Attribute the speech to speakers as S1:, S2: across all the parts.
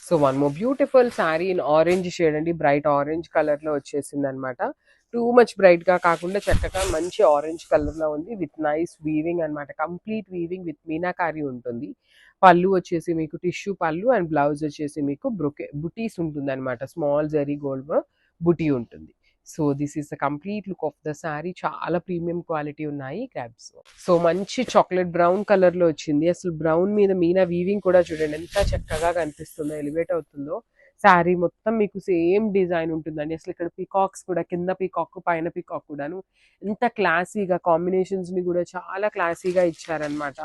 S1: So one more beautiful sari in orange shade అండి, bright orange colour లో వచ్చేసింది అనమాట. టూ మచ్ బ్రైట్ గా కాకుండా చక్కగా మంచి ఆరెంజ్ కలర్ లో ఉంది విత్ నైస్ వీవింగ్ అనమాట. కంప్లీట్ వీవింగ్ విత్ మీనాకారి ఉంటుంది. పళ్ళు వచ్చేసి మీకు టిష్యూ పళ్ళు అండ్ బ్లౌజ్ వచ్చేసి మీకు బుటీస్ ఉంటుంది అనమాట. స్మాల్ జరీ గోల్డ్ బుటీ ఉంటుంది. So this is the complete look of the sari. చాలా ప్రీమియం క్వాలిటీ ఉన్నాయి క్రాబ్స్. సో మంచి చాక్లెట్ బ్రౌన్ కలర్ లో వచ్చింది. అసలు బ్రౌన్ మీద మీనా వీవింగ్ కూడా చూడండి ఎంత చక్కగా కనిపిస్తుందో, ఎలివేట్ అవుతుందో. శారీ మొత్తం మీకు సేమ్ డిజైన్ ఉంటుందండి. అసలు ఇక్కడ పీకాక్స్ కూడా, కింద పీకాక్ పైన పీకాక్ కూడాను ఎంత క్లాసీగా కాంబినేషన్స్ ని కూడా చాలా క్లాసీగా ఇచ్చారనమాట.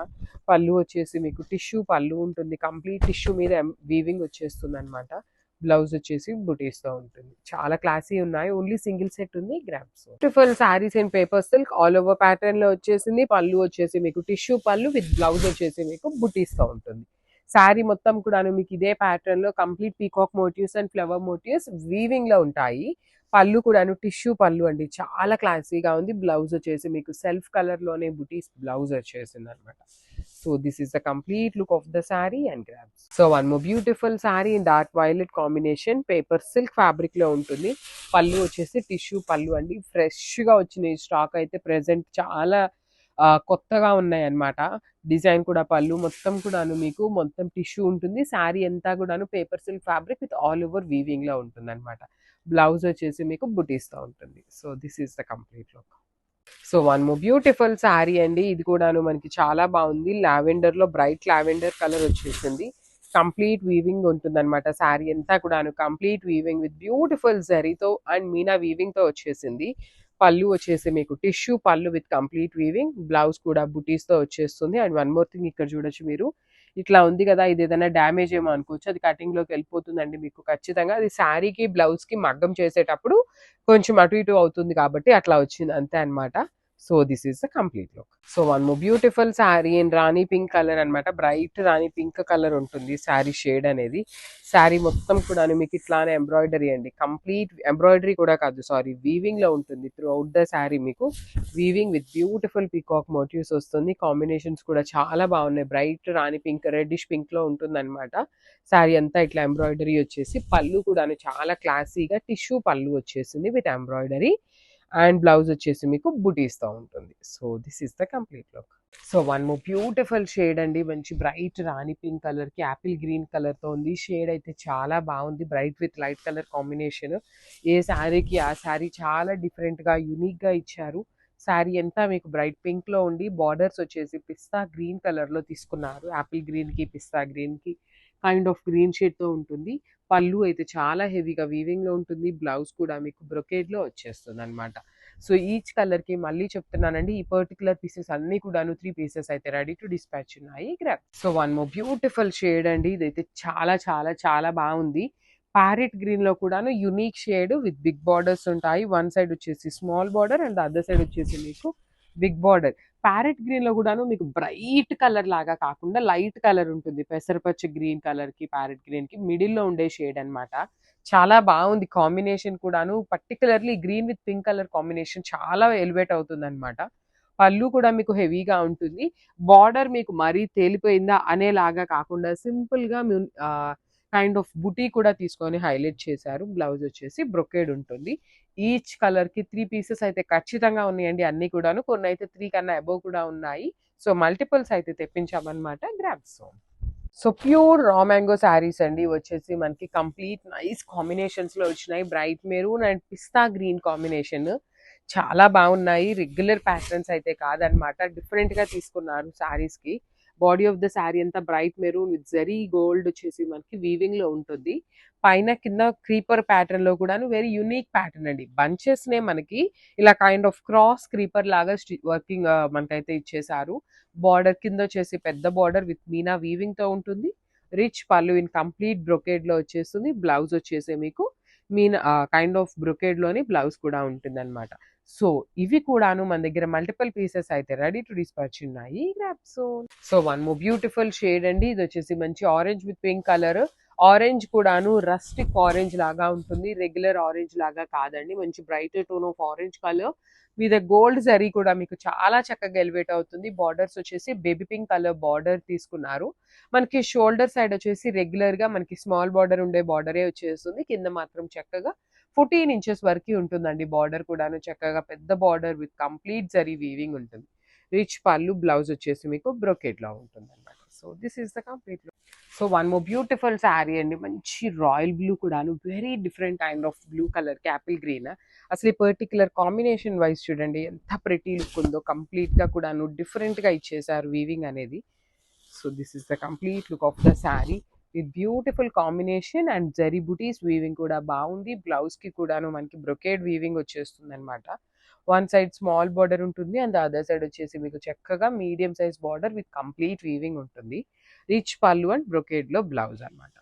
S1: పళ్ళు వచ్చేసి మీకు టిష్యూ పళ్ళు ఉంటుంది. కంప్లీట్ టిష్యూ మీద వీవింగ్ వచ్చేస్తుంది అనమాట. బ్లౌజ్ వచ్చేసి బుటీస్ తో ఉంటుంది. చాలా క్లాసీ ఉన్నాయి. ఓన్లీ సింగిల్ సెట్ ఉంది. Grams beautiful saris and paper silk all over pattern లో వచ్చేసింది. పళ్ళు వచ్చేసి మీకు టిష్యూ పళ్ళు విత్ బ్లౌజ్ వచ్చేసి మీకు బుటీస్ తో ఉంటుంది. శారీ మొత్తం కూడా మీకు ఇదే ప్యాటర్న్ లో complete peacock motifs and flower motifs weaving లో ఉంటాయి. పళ్ళు కూడాను టిష్యూ పళ్ళు అండి, చాలా క్లాసీగా ఉంది. బ్లౌజ్ వచ్చేసి మీకు సెల్ఫ్ కలర్ లోనే బుటీస్ బ్లౌజ్ వచ్చేసింది అనమాట. So this is the complete look of the sari and grams. So one more beautiful sari in dark violet combination, paper silk fabric లో ఉంటుంది. పళ్ళు వచ్చేసి టిష్యూ పళ్ళు అండి. ఫ్రెష్ గా వచ్చిన స్టాక్ అయితే ప్రెసెంట్ చాలా కొత్తగా ఉన్నాయి అన్నమాట. డిజైన్ కూడా పళ్ళు మొత్తం కూడాను మీకు మొత్తం టిష్యూ ఉంటుంది. శారీ అంతా కూడాను paper silk fabric with all over weaving లో ఉంటుంది అనమాట. బ్లౌజ్ వచ్చేసి మీకు బుటీస్ తో ఉంటుంది. So this is the complete look. So one more beautiful sari అండి. ఇది కూడాను మనకి చాలా బాగుంది. లావెండర్ లో బ్రైట్ లావెండర్ కలర్ వచ్చేసింది. కంప్లీట్ వీవింగ్ ఉంటుంది అనమాట. శారీ అంతా కూడాను కంప్లీట్ వీవింగ్ విత్ బ్యూటిఫుల్ జరీతో అండ్ మీనా వీవింగ్ తో వచ్చేసింది. పళ్ళు వచ్చేసి మీకు టిష్యూ పళ్ళు విత్ కంప్లీట్ వీవింగ్, బ్లౌజ్ కూడా బుటీస్ తో వచ్చేస్తుంది. అండ్ వన్ మోర్ థింగ్ ఇక్కడ చూడొచ్చు మీరు, ఇట్లా ఉంది కదా, ఇది ఏదైనా డ్యామేజ్ ఏమో అనుకోవచ్చు, అది కటింగ్ లోకి వెళ్ళిపోతుందండి మీకు ఖచ్చితంగా. అది శారీకి బ్లౌజ్ కి మగ్గం చేసేటప్పుడు కొంచెం అటు ఇటు అవుతుంది కాబట్టి అట్లా వచ్చింది అంతే అనమాట. So this is the complete look. So one more beautiful sari in Rani pink colour అనమాట. బ్రైట్ రాణి పింక్ కలర్ ఉంటుంది శారీ షేడ్ అనేది. శారీ మొత్తం కూడా మీకు ఇట్లానే ఎంబ్రాయిడరీ అండి. కంప్లీట్ ఎంబ్రాయిడరీ కూడా కాదు, సారీ, వీవింగ్ లో ఉంటుంది త్రూ అవుట్ ద శారీ. మీకు weaving with beautiful peacock motives వస్తుంది. కాంబినేషన్స్ కూడా చాలా బాగున్నాయి. Bright rani pink, reddish pink లో ఉంటుంది అనమాట. శారీ అంతా ఇట్లా ఎంబ్రాయిడరీ వచ్చేసి, పళ్ళు కూడా చాలా క్లాసీగా టిష్యూ పళ్ళు వచ్చేసింది విత్ ఎంబ్రాయిడరీ. అండ్ బ్లౌజ్ వచ్చేసి మీకు బుటీస్ తో ఉంటుంది. So this is the complete look. So one more beautiful shade అండి. మంచి బ్రైట్ రాణి పింక్ కలర్ కి యాపిల్ గ్రీన్ కలర్ తో ఉంది. షేడ్ అయితే చాలా బాగుంది. Bright with light colour combination. ఏ శారీకి ఆ శారీ చాలా డిఫరెంట్ గా యూనిక్ గా ఇచ్చారు. శారీ అంతా మీకు బ్రైట్ పింక్ లో ఉండి బార్డర్స్ వచ్చేసి పిస్తా గ్రీన్ కలర్ లో తీసుకున్నారు. యాపిల్ గ్రీన్ కి పిస్తా గ్రీన్ కి కైండ్ ఆఫ్ గ్రీన్ షేడ్ తో ఉంటుంది. పళ్ళు అయితే చాలా హెవీగా వీవింగ్ లో ఉంటుంది. బ్లౌజ్ కూడా మీకు బ్రొకేడ్ లో వచ్చేస్తుంది అనమాట. సో ఈచ్ కలర్ కి మళ్ళీ చెప్తున్నానండి, ఈ పర్టికులర్ పీసెస్ అన్ని కూడాను 3 పీసెస్ అయితే రెడీ టు డిస్పాచ్ ఉన్నాయి. Grab. So one more beautiful shade అండి. ఇదైతే చాలా చాలా చాలా బాగుంది. ప్యారెట్ గ్రీన్ లో కూడాను unique shade with big borders ఉంటాయి. వన్ సైడ్ వచ్చేసి small border and other side వచ్చేసి మీకు బిగ్ బార్డర్. ప్యారెట్ గ్రీన్ లో కూడాను మీకు బ్రైట్ కలర్ లాగా కాకుండా లైట్ కలర్ ఉంటుంది. పెసరపచ్చ గ్రీన్ కలర్ కి ప్యారెట్ గ్రీన్ కి మిడిల్ లో ఉండే షేడ్ అన్నమాట. చాలా బాగుంది కాంబినేషన్ కూడాను. Particularly green with pink colour combination చాలా ఎలివేట్ అవుతుంది అనమాట. పళ్ళు కూడా మీకు హెవీగా ఉంటుంది. బార్డర్ మీకు మరీ తేలిపోయిందా అనేలాగా కాకుండా సింపుల్ గా కైండ్ ఆఫ్ బుటీ కూడా తీసుకొని హైలైట్ చేశారు. బ్లౌజ్ వచ్చేసి బ్రొకేడ్ ఉంటుంది. ఈచ్ కలర్ కి 3 పీసెస్ అయితే ఖచ్చితంగా ఉన్నాయండి. అన్ని కూడాను, కొన్ని అయితే 3 కన్నా అబోవ్ కూడా ఉన్నాయి. సో మల్టిపుల్స్ అయితే తెప్పించామన్నమాట. Grabs. So pure raw mango saris అండి. వచ్చేసి మనకి కంప్లీట్ నైస్ కాంబినేషన్స్ లో వచ్చినాయి. Bright maroon and pista green combination చాలా బాగున్నాయి. రెగ్యులర్ ప్యాటర్న్స్ అయితే కాదనమాట, డిఫరెంట్ గా తీసుకున్నారు శారీస్ కి. బాడీ ఆఫ్ ద శారీ అంతా bright maroon with zari gold వచ్చేసి మనకి వీవింగ్ లో ఉంటుంది. పైన కింద క్రీపర్ ప్యాటర్న్ లో కూడా వెరీ యూనిక్ ప్యాటర్న్ అండి. బంచెస్ నే మనకి ఇలా కైండ్ ఆఫ్ క్రాస్ క్రీపర్ లాగా వర్కింగ్ మనకైతే ఇచ్చేసారు. బార్డర్ కింద వచ్చేసి పెద్ద బార్డర్ విత్ మీనా వీవింగ్ తో ఉంటుంది. రిచ్ పళ్ళు ఇన్ కంప్లీట్ బ్రొకేడ్ లో వచ్చేస్తుంది. బ్లౌజ్ వచ్చేసి మీకు మీనా కైండ్ ఆఫ్ బ్రొకేడ్ లోని బ్లౌజ్ కూడా ఉంటుంది అనమాట. సో ఇవి కూడాను మన దగ్గర మల్టిపుల్ పీసెస్ అయితే రెడీ టు డిస్పాచ్ ఉన్నాయి. So one more beautiful shade అండి. ఇది వచ్చేసి మంచి orange with pink colour. Orange కూడాను రస్టిక్ ఆరెంజ్ లాగా ఉంటుంది, రెగ్యులర్ ఆరెంజ్ లాగా కాదండి. మంచి bright tone of orange colour మీద గోల్డ్ జరీ కూడా మీకు చాలా చక్కగా ఎలివేట్ అవుతుంది. బార్డర్స్ వచ్చేసి బేబీ పింక్ కలర్ బార్డర్ తీసుకున్నారు. మనకి షోల్డర్ సైడ్ వచ్చేసి రెగ్యులర్ గా మనకి స్మాల్ బార్డర్ ఉండే బార్డరే వచ్చేస్తుంది. కింద మాత్రం చక్కగా 14 ఇంచెస్ వరకు ఉంటుందండి. బార్డర్ కూడాను చక్కగా పెద్ద border with complete zari weaving ఉంటుంది. రిచ్ పళ్ళు, బ్లౌజ్ వచ్చేసి మీకు బ్రొకెట్ లా ఉంటుంది అనమాట. So this is the complete look. So one more beautiful sari అండి. మంచి రాయల్ బ్లూ కూడాను, very different kind of blue colour కి యాపిల్ గ్రీన్. అసలు ఈ పర్టికులర్ కాంబినేషన్ వైజ్ చూడండి ఎంత ప్రెటీ లుక్ ఉందో. కంప్లీట్ గా కూడాను డిఫరెంట్ గా ఇచ్చేసారు వీవింగ్ అనేది. So this is the complete look of the sari with beautiful combination and zari buttis weaving కూడా బాగుంది. బ్లౌజ్ కి కూడాను మనకి బ్రొకేడ్ వీవింగ్ వచ్చేస్తుంది అనమాట. వన్ సైడ్ స్మాల్ బార్డర్ ఉంటుంది అండ్ అదర్ సైడ్ వచ్చేసి మీకు చక్కగా medium size border with complete weaving ఉంటుంది. రిచ్ పళ్ళు అండ్ బ్రొకేడ్ లో బ్లౌజ్ అనమాట.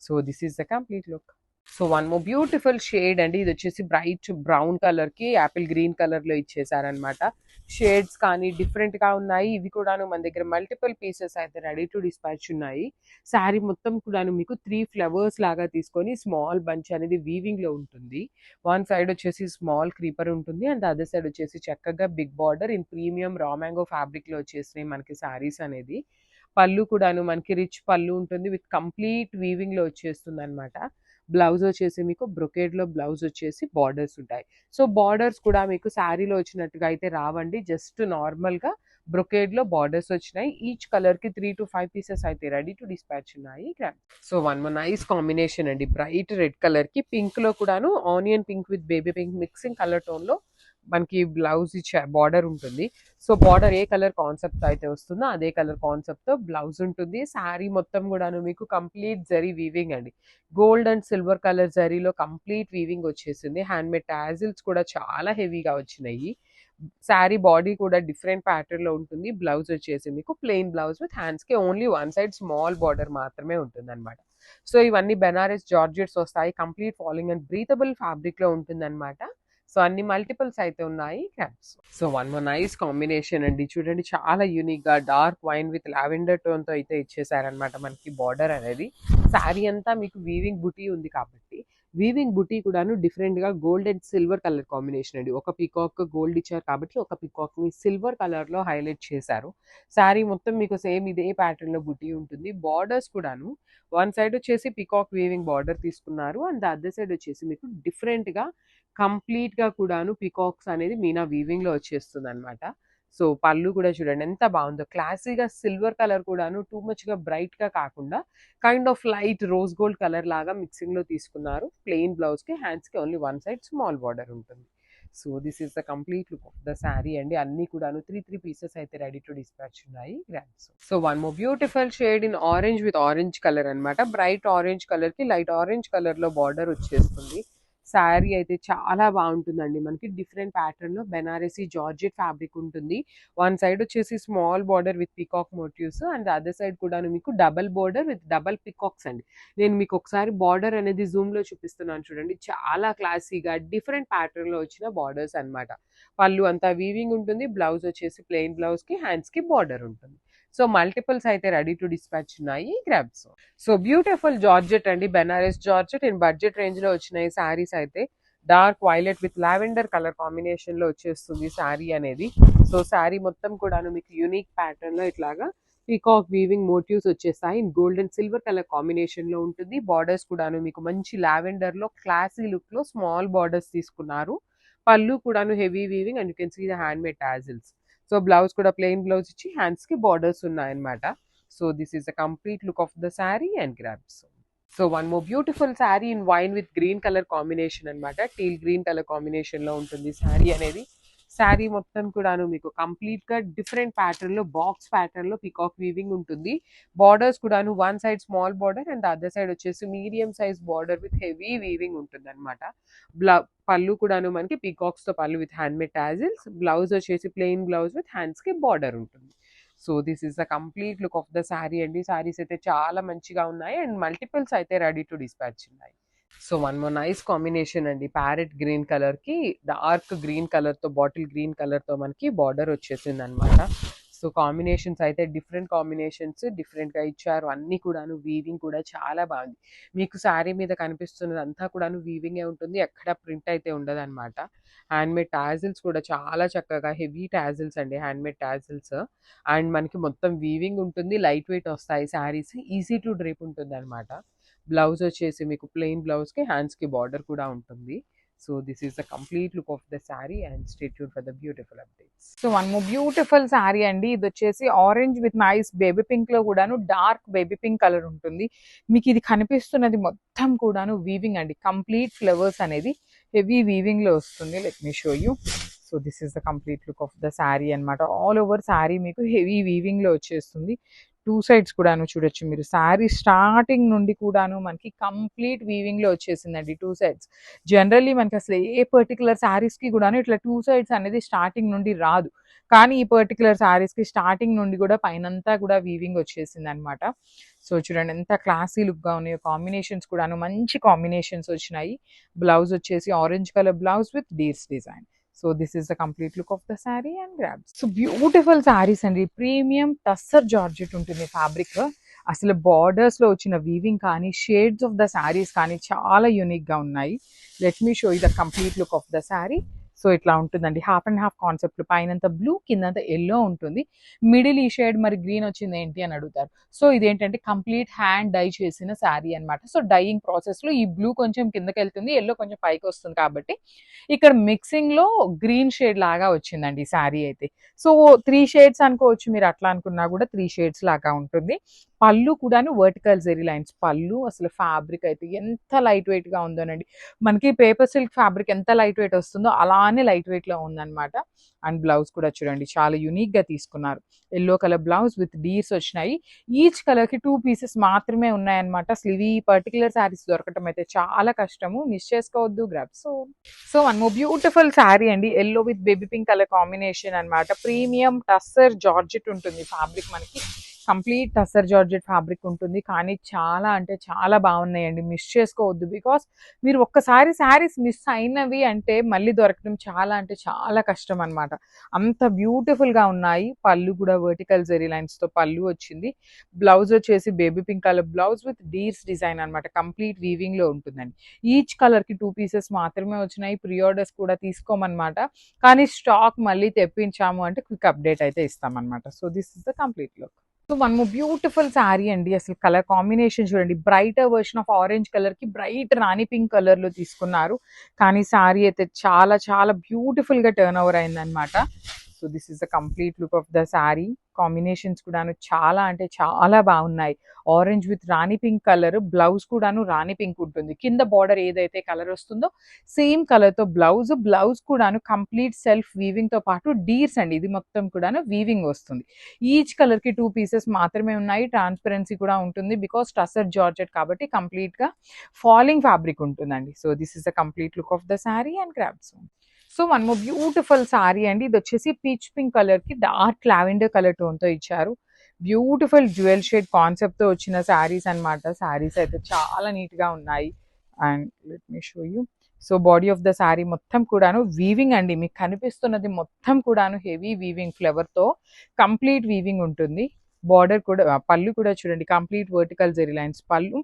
S1: So this is the complete look. So one more beautiful shade అండి. ఇది వచ్చేసి బ్రైట్ బ్రౌన్ కలర్ కి యాపిల్ గ్రీన్ కలర్ లో ఇచ్చేసారనమాట. షేడ్స్ కానీ డిఫరెంట్ గా ఉన్నాయి. ఇవి కూడాను మన దగ్గర మల్టిపుల్ పీసెస్ అయితే రెడీ టు డిస్పాచ్ ఉన్నాయి. శారీ మొత్తం కూడాను మీకు 3 ఫ్లవర్స్ లాగా తీసుకొని స్మాల్ బంచ్ అనేది వీవింగ్ లో ఉంటుంది. వన్ సైడ్ వచ్చేసి స్మాల్ క్రీపర్ ఉంటుంది అండ్ అదర్ సైడ్ వచ్చేసి చక్కగా big border in premium raw mango fabric లో వచ్చేసినాయి మనకి శారీస్ అనేది. పళ్ళు కూడాను మనకి రిచ్ పళ్ళు ఉంటుంది విత్ కంప్లీట్ వీవింగ్ లో వచ్చేస్తుంది అనమాట. బ్లౌజ్ వచ్చేసి మీకు బ్రొకేడ్ లో బ్లౌజ్ వచ్చేసి బార్డర్స్ ఉంటాయి. సో బార్డర్స్ కూడా మీకు శారీలో వచ్చినట్టుగా అయితే రావండి. జస్ట్ నార్మల్ గా బ్రొకేడ్ లో బార్డర్స్ వచ్చినాయి. ఈచ్ కలర్ కి 3 to 5 పీసెస్ అయితే రెడీ టు డిస్పాచ్ ఉన్నాయి. So one more nice combination అండి. బ్రైట్ రెడ్ కలర్ కి పింక్ లో కూడాను onion pink with baby pink mixing colour tone లో మనకి బ్లౌజ్ బార్డర్ ఉంటుంది. సో బార్డర్ ఏ కలర్ కాన్సెప్ట్ అయితే వస్తుందో అదే కలర్ కాన్సెప్ట్ తో బ్లౌజ్ ఉంటుంది. శారీ మొత్తం కూడాను మీకు కంప్లీట్ జరీ వీవింగ్ అండి. గోల్డ్ అండ్ సిల్వర్ కలర్ జరీలో కంప్లీట్ వీవింగ్ వచ్చేసింది. హ్యాండ్ మేడ్ టాజిల్స్ కూడా చాలా హెవీగా వచ్చినాయి. శారీ బాడీ కూడా డిఫరెంట్ ప్యాటర్న్ లో ఉంటుంది. బ్లౌజ్ వచ్చేసి మీకు ప్లెయిన్ బ్లౌజ్ విత్ హ్యాండ్స్ కి only one side small border మాత్రమే ఉంటుంది అనమాట. సో ఇవన్నీ బెనారస్ జార్జెట్స్ వస్తాయి. Complete falling and breathable fabric లో ఉంటుంది అనమాట. సో అన్ని మల్టిపుల్స్ అయితే ఉన్నాయి. So one more nice combination అండి. చూడండి చాలా యూనిక్ గా dark wine with lavender tone తో అయితే ఇచ్చేసారనమాట మనకి బార్డర్ అనేది. శారీ అంతా మీకు వీవింగ్ బుటీ ఉంది కాబట్టి వీవింగ్ బుటీ కూడాను డిఫరెంట్ గా gold and silver colour combination అండి. ఒక పికాక్ గోల్డ్ ఇచ్చారు కాబట్టి ఒక పికాక్ ని సిల్వర్ కలర్ లో హైలైట్ చేశారు. శారీ మొత్తం మీకు సేమ్ ఇదే ప్యాటర్న్ లో బుటీ ఉంటుంది. బార్డర్స్ కూడాను వన్ సైడ్ వచ్చేసి పికాక్ వీవింగ్ బార్డర్ తీసుకున్నారు అండ్ అదర్ సైడ్ వచ్చేసి మీకు డిఫరెంట్ గా కంప్లీట్ గా కూడాను పికాక్స్ అనేది మీనా వీవింగ్ లో వచ్చేస్తుంది అనమాట. సో పళ్ళు కూడా చూడండి ఎంత బాగుందో. క్లాసీగా సిల్వర్ కలర్ కూడాను టూ మచ్ గా బ్రైట్ గా కాకుండా kind of light rose gold colour లాగా మిక్సింగ్ లో తీసుకున్నారు. ప్లెయిన్ బ్లౌజ్ కి హ్యాండ్స్ కి only one side small border ఉంటుంది. So this is the complete look of the sari అండి. అన్ని కూడాను 3 పీసెస్ అయితే రెడీ టు డిస్పాచ్ ఉన్నాయి. So one more beautiful shade in orange with orange colour అనమాట. బ్రైట్ ఆరెంజ్ కలర్ కి light orange colour లో border వచ్చేస్తుంది. శారీ అయితే చాలా బాగుంటుందండి. మనకి డిఫరెంట్ ప్యాటర్న్ లో బెనారసీ జార్జెట్ ఫ్యాబ్రిక్ ఉంటుంది. వన్ సైడ్ వచ్చేసి small border with peacock motifs and other side కూడా మీకు double border with double peacocks అండి. నేను మీకు ఒకసారి బార్డర్ అనేది జూమ్ లో చూపిస్తున్నాను చూడండి. చాలా క్లాసీగా డిఫరెంట్ ప్యాటర్న్ లో వచ్చిన బార్డర్స్ అనమాట. పళ్ళు అంతా వీవింగ్ ఉంటుంది. బ్లౌజ్ వచ్చేసి ప్లెయిన్ బ్లౌజ్ కి హ్యాండ్స్ కి బార్డర్ ఉంటుంది. సో మల్టిపుల్స్ అయితే రెడీ టు డిస్పాచ్ ఉన్నాయి. గ్రాబ్స్. సో బ్యూటిఫుల్ జార్జెట్ అండి. Banaras georgette in budget range లో వచ్చినాయి శారీస్ అయితే. Dark violet with lavender colour combination లో వచ్చేస్తుంది శారీ అనేది. సో శారీ మొత్తం కూడాను మీకు యూనిక్ ప్యాటర్న్ లో ఇట్లాగా పీకాక్ వీవింగ్ మోటివ్స్ వచ్చేస్తాయి. In gold and silver colour combination లో ఉంటుంది. బార్డర్స్ కూడాను మీకు మంచి లావెండర్ లో క్లాసీ లుక్ లో స్మాల్ బార్డర్స్ తీసుకున్నారు. పళ్ళు కూడాను heavy weaving and you can see the hand made tassels. So blouse కూడా ప్లెయిన్ బ్లౌజ్ ఇచ్చి హ్యాండ్స్ కి బార్డర్స్ ఉన్నాయన్నమాట. So this is the complete look of the sari and grabs. So one more beautiful sari in wine with green colour combination అనమాట. Teal green colour combination లో ఉంటుంది శారీ అనేది. శారీ మొత్తం కూడాను మీకు కంప్లీట్ గా డిఫరెంట్ ప్యాటర్న్ లో బాక్స్ ప్యాటర్న్ లో పికాక్ వీవింగ్ ఉంటుంది. బార్డర్స్ కూడాను one side small border and other side వచ్చేసి medium size border with heavy weaving ఉంటుంది అనమాట. పళ్ళు కూడాను మనకి పీకాక్స్ తో pallu with hand made tassels. Blouse వచ్చేసి ప్లెయిన్ బ్లౌజ్ విత్ హ్యాండ్స్ కి బార్డర్ ఉంటుంది. So this is the complete look of the sari అండి. శారీస్ అయితే చాలా మంచిగా ఉన్నాయి అండ్ మల్టిపుల్స్ అయితే రెడీ టు డిస్పాచ్ ఉన్నాయి. So one more nice combination అండి. ప్యారెట్ గ్రీన్ కలర్ కి డార్క్ గ్రీన్ కలర్ తో బాటిల్ గ్రీన్ కలర్ తో మనకి బార్డర్ వచ్చేసింది అనమాట. సో సో కాంబినేషన్స్ అయితే డిఫరెంట్ కాంబినేషన్స్ డిఫరెంట్‌గా ఇచ్చారు. అన్నీ కూడాను వీవింగ్ కూడా చాలా బాగుంది. మీకు శారీ మీద కనిపిస్తున్నదంతా కూడాను వీవింగే ఉంటుంది. ఎక్కడ ప్రింట్ అయితే ఉండదనమాట. హ్యాండ్‌మేడ్ టాజిల్స్ కూడా చాలా చక్కగా హెవీ టాజిల్స్ అండి. Handmade tassels. అండ్ మనకి మొత్తం వీవింగ్ ఉంటుంది. లైట్ వెయిట్ వస్తాయి శారీస్. ఈజీ టు డ్రేప్ ఉంటుందనమాట. బ్లౌజ్ వచ్చేసి మీకు ప్లెయిన్ బ్లౌజ్‌కి హ్యాండ్స్‌కి బార్డర్ కూడా ఉంటుంది. So this is the complete look of the sari and stay tuned for the beautiful updates.
S2: So one more beautiful sari అండి. ఇది వచ్చేసి orange with nice baby pink లో కూడాను డార్క్ బేబీ పింక్ కలర్ ఉంటుంది. మీకు ఇది కనిపిస్తున్నది మొత్తం కూడాను వీవింగ్ అండి. కంప్లీట్ ఫ్లవర్స్ అనేది హెవీ వీవింగ్ లో వస్తుంది. Let me show you. So this is the complete look of the sari అనమాట. ఆల్ ఓవర్ శారీ మీకు హెవీ వీవింగ్ లో వచ్చేస్తుంది. టూ సైడ్స్ కూడాను చూడొచ్చు మీరు. శారీ స్టార్టింగ్ నుండి కూడాను మనకి కంప్లీట్ వీవింగ్ లో వచ్చేసిందండి టూ సైడ్స్. జనరల్లీ మనకి అసలు ఏ పర్టికులర్ శారీస్ కి కూడాను ఇట్లా టూ సైడ్స్ అనేది స్టార్టింగ్ నుండి రాదు. కానీ ఈ పర్టికులర్ శారీస్ కి స్టార్టింగ్ నుండి కూడా పైనంతా కూడా వీవింగ్ వచ్చేసింది అనమాట. సో చూడండి ఎంత క్లాసీ లుక్ గా ఉన్నాయో. కాంబినేషన్స్ కూడాను మంచి కాంబినేషన్స్ వచ్చినాయి. బ్లౌజ్ వచ్చేసి orange colour blouse with deers design. So this is the complete look of the sari and grabs. So beautiful saris అండి. ప్రీమియం టస్సర్ జార్జెట్ ఉంటుంది ఫ్యాబ్రిక్. అసలు బార్డర్స్ లో వచ్చిన వీవింగ్ కానీ షేడ్స్ ఆఫ్ ద శారీస్ కానీ చాలా యూనిక్ గా ఉన్నాయి. Let me show you the complete look of the sari. So ఇట్లా ఉంటుందండి. Half and half concept. పైనంత బ్లూ కిందంతా ఎల్లో ఉంటుంది. మిడిల్ ఈ షేడ్ మరి గ్రీన్ వచ్చింది ఏంటి అని అడుగుతారు. సో ఇదేంటంటే కంప్లీట్ హ్యాండ్ డై చేసిన శారీ అనమాట. సో డైయింగ్ ప్రాసెస్ లో ఈ బ్లూ కొంచెం కిందకి వెళ్తుంది, ఎల్లో కొంచెం పైకి వస్తుంది కాబట్టి ఇక్కడ మిక్సింగ్ లో గ్రీన్ షేడ్ లాగా వచ్చిందండి ఈ శారీ అయితే. సో 3 షేడ్స్ అనుకోవచ్చు మీరు. అట్లా అనుకున్నా కూడా 3 షేడ్స్ లాగా ఉంటుంది. పళ్ళు కూడాను వర్టికల్ జెరీ లైన్స్ పళ్ళు. అసలు ఫ్యాబ్రిక్ అయితే ఎంత లైట్ వెయిట్ గా ఉందోనండి. మనకి పేపర్ సిల్క్ ఫ్యాబ్రిక్ ఎంత లైట్ వెయిట్ వస్తుందో అలానే లైట్ వెయిట్ లో ఉందన్నమాట. అండ్ బ్లౌజ్ కూడా చూడండి చాలా యూనిక్ గా తీసుకున్నారు. Yellow colour blouse with deers వచ్చినాయి. ఈచ్ కలర్ కి 2 పీసెస్ మాత్రమే ఉన్నాయన్నమాట. అసలు ఇవి పర్టికులర్ శారీస్ దొరకటం అయితే చాలా కష్టము. మిస్ చేసుకోవద్దు. Grab. So one more beautiful sari అండి. Yellow with baby pink colour combination అనమాట. ప్రీమియం టస్సర్ జార్జెట్ ఉంటుంది ఫ్యాబ్రిక్ మనకి. కంప్లీట్ టస్సర్ జార్జెట్ ఫ్యాబ్రిక్ ఉంటుంది. కానీ చాలా అంటే చాలా బాగున్నాయండి. మిస్ చేసుకోవద్దు. బికాస్ మీరు ఒక్కసారి శారీస్ మిస్ అయినవి అంటే మళ్ళీ దొరకడం చాలా అంటే చాలా కష్టం అనమాట. అంత బ్యూటిఫుల్ గా ఉన్నాయి. పళ్ళు కూడా వర్టికల్ జెరీ లైన్స్ తో పళ్ళు వచ్చింది. బ్లౌజ్ వచ్చేసి baby pink colour blouse with deers design అనమాట. కంప్లీట్ వీవింగ్ లో ఉంటుందండి. ఈచ్ కలర్ కి 2 పీసెస్ మాత్రమే వచ్చినాయి. ప్రీ ఆర్డర్స్ కూడా తీసుకోమన్నమాట. కానీ స్టాక్ మళ్ళీ తెప్పించాము అంటే క్విక్ అప్డేట్ అయితే ఇస్తామన్నమాట. So this is the complete look. So one more beautiful sari అండి. అసలు కలర్ కాంబినేషన్ చూడండి. Brighter version of orange colour కి బ్రైట్ రాణి పింక్ కలర్ లో తీసుకున్నారు. కానీ శారీ అయితే చాలా చాలా బ్యూటిఫుల్ గా టర్న్ ఓవర్ అయిందనమాట. So this is the complete look of the sari. Combinations కూడాను చాలా అంటే చాలా బాగున్నాయి. Orange with rani pink colour. Blouse కూడాను రాణి పింక్ ఉంటుంది. కింద బార్డర్ ఏదైతే కలర్ వస్తుందో సేమ్ కలర్ తో బ్లౌజ్. బ్లౌజ్ కూడాను కంప్లీట్ సెల్ఫ్ వీవింగ్ తో పాటు డీర్స్ అండి. ఇది మొత్తం కూడాను వీవింగ్ వస్తుంది. ఈచ్ కలర్ కి 2 పీసెస్ మాత్రమే ఉన్నాయి. ట్రాన్స్పరెన్సీ కూడా ఉంటుంది. బికాస్ టస్సర్ జార్జెట్ కాబట్టి కంప్లీట్ గా ఫాలింగ్ ఫ్యాబ్రిక్ ఉంటుందండి. So this is the complete look of the sari and grabs. So one more beautiful sari అండి. ఇది వచ్చేసి పీచ్ పింక్ కలర్ కి డార్క్ లావెండర్ కలర్ టోన్ తో ఇచ్చారు. బ్యూటిఫుల్ జ్యువెల్ షేడ్ కాన్సెప్ట్ తో వచ్చిన శారీస్ అనమాట. శారీస్ అయితే చాలా నీట్ గా ఉన్నాయి. And let me show you. So body of the sari మొత్తం కూడాను వీవింగ్ అండి. మీకు కనిపిస్తున్నది మొత్తం కూడాను హెవీ వీవింగ్ ఫ్లవర్ తో కంప్లీట్ వీవింగ్ ఉంటుంది. బార్డర్ కూడా పళ్ళు కూడా చూడండి కంప్లీట్ వర్టికల్ జెరీ లైన్స్ పళ్ళు.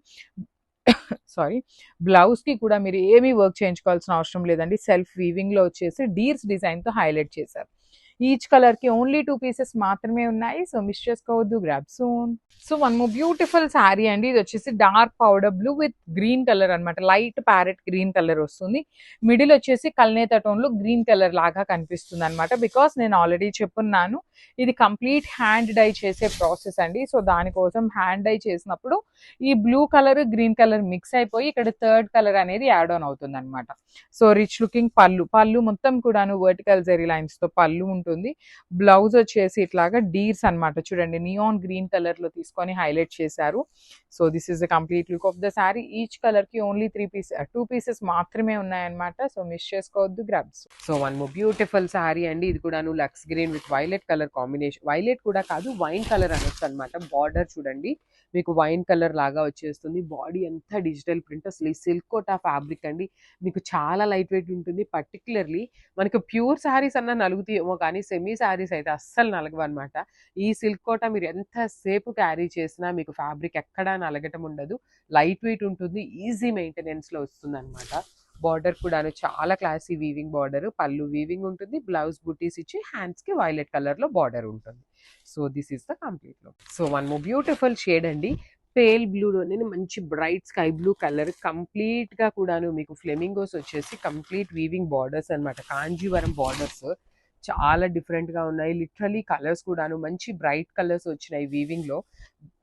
S2: సారీ. బ్లౌజ్ కి కూడా మీరు ఏమీ వర్క్ చేయించుకోవాల్సిన అవసరం లేదండి. సెల్ఫ్ వీవింగ్ లో వచ్చేసి డీర్స్ డిజైన్ తో హైలైట్ చేశారు. ఈచ్ కలర్ కి ఓన్లీ 2 పీసెస్ మాత్రమే ఉన్నాయి. సో మిస్ చేసుకోవద్దు. Grab soon. So one more beautiful sari అండి. ఇది వచ్చేసి dark powder blue with green colour అనమాట. లైట్ ప్యారెట్ గ్రీన్ కలర్ వస్తుంది. మిడిల్ వచ్చేసి కల్నేత టోన్ లో గ్రీన్ కలర్ లాగా కనిపిస్తుంది అనమాట. బికాస్ నేను ఆల్రెడీ చెప్పున్నాను ఇది కంప్లీట్ హ్యాండ్ డై చేసే ప్రాసెస్ అండి. సో దానికోసం హ్యాండ్ డై చేసినప్పుడు ఈ blue colour green colour mix అయిపోయి ఇక్కడ థర్డ్ కలర్ అనేది యాడ్ ఆన్ అవుతుంది అనమాట. సో రిచ్ లుకింగ్ పళ్ళు మొత్తం కూడాను వర్టికల్ జెరీ లైన్స్ తో పళ్ళు ఉంటుంది. బ్లౌజ్ వచ్చేసి ఇట్లాగా డీర్స్ అనమాట. చూడండి నియాన్ గ్రీన్ కలర్ లో తీసుకొని హైలైట్ చేశారు. So this is the complete look of the sari. Each colour కి ఓన్లీ 2 పీసెస్ మాత్రమే ఉన్నాయన్నమాట. సో మిస్ చేసుకోవద్దు. Grabs.
S1: So one more beautiful sari అండి. ఇది కూడాను లక్స్ green with violet colour combination. Violet కూడా కాదు వైన్ కలర్ అనొచ్చు అనమాట. బార్డర్ చూడండి మీకు వైన్ కలర్ లాగా వచ్చేస్తుంది. బాడీ అంతా డిజిటల్ ప్రింట్. అసలు ఈ సిల్క్ కోటా ఫ్యాబ్రిక్ అండి మీకు చాలా లైట్ వెయిట్ ఉంటుంది. పర్టికులర్లీ మనకు ప్యూర్ శారీస్ అన్న నలుగుతాయేమో కానీ కానీ సెమీ శారీస్ అయితే అస్సలు నలగవన్నమాట. ఈ సిల్క్ కోట మీరు ఎంత సేపు క్యారీ చేసినా మీకు ఫ్యాబ్రిక్ ఎక్కడా నలగటం ఉండదు. లైట్ వెయిట్ ఉంటుంది. ఈజీ మెయింటెనెన్స్‌లో వస్తుందన్నమాట. బార్డర్ కూడాను చాలా క్లాసీ వీవింగ్ బార్డర్. పళ్ళు వీవింగ్ ఉంటుంది. బ్లౌజ్ బుటీస్ ఇచ్చి హ్యాండ్స్‌కి వైలెట్ కలర్‌లో బార్డర్ ఉంటుంది. So this is the complete look. So one more beautiful shade అండి. పేల్ బ్లూలోనే మంచి బ్రైట్ స్కై బ్లూ కలర్ కంప్లీట్‌గా కూడాను మీకు ఫ్లెమింగోస్ వచ్చేసి కంప్లీట్ వీవింగ్ బార్డర్స్ అన్నమాట. కాంజీవరం బార్డర్స్ చాలా డిఫరెంట్‌గా ఉన్నాయి. లిటరల్లీ కలర్స్ కూడాను మంచి బ్రైట్ కలర్స్ వచ్చినాయి వీవింగ్‌లో.